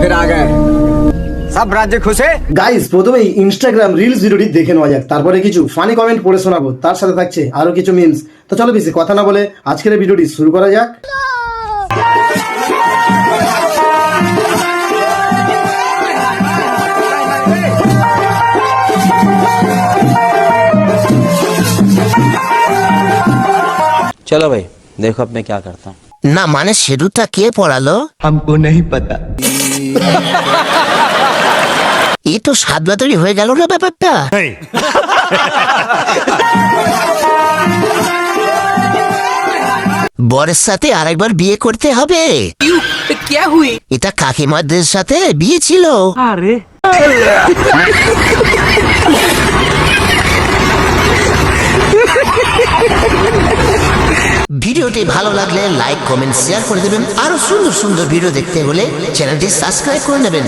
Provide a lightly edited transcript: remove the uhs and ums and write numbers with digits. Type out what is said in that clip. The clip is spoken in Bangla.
फिर आ गए सब राज्य खुश है। গাইস প্রথমেই ইনস্টাগ্রাম রিলস ভিডিওটি দেখে নেওয়া যাক, তারপরে কিছু ফানি কমেন্ট পড়ে শোনাবো, তার সাথে থাকছে আরো কিছু মিমস। তো চলো বেশি কথা না বলে আজকের এই ভিডিওটি শুরু করা যাক। चलो भाई देखो अब मैं क्या करता हूँ। না মানে সেদুটা কে পড়ালো? हमको नहीं पता। এই তো সাদবাতরি হয়ে গেল না ব্যাপারটা। বরের সাথে আরেকবার বিয়ে করতে হবে। এটা কাকিমাদের সাথে বিয়ে ছিল। ভিডিওটি ভালো লাগলে লাইক কমেন্ট শেয়ার করে দেবেন। আরো সুন্দর সুন্দর ভিডিও দেখতে হলে চ্যানেলটি সাবস্ক্রাইব করে নেবেন।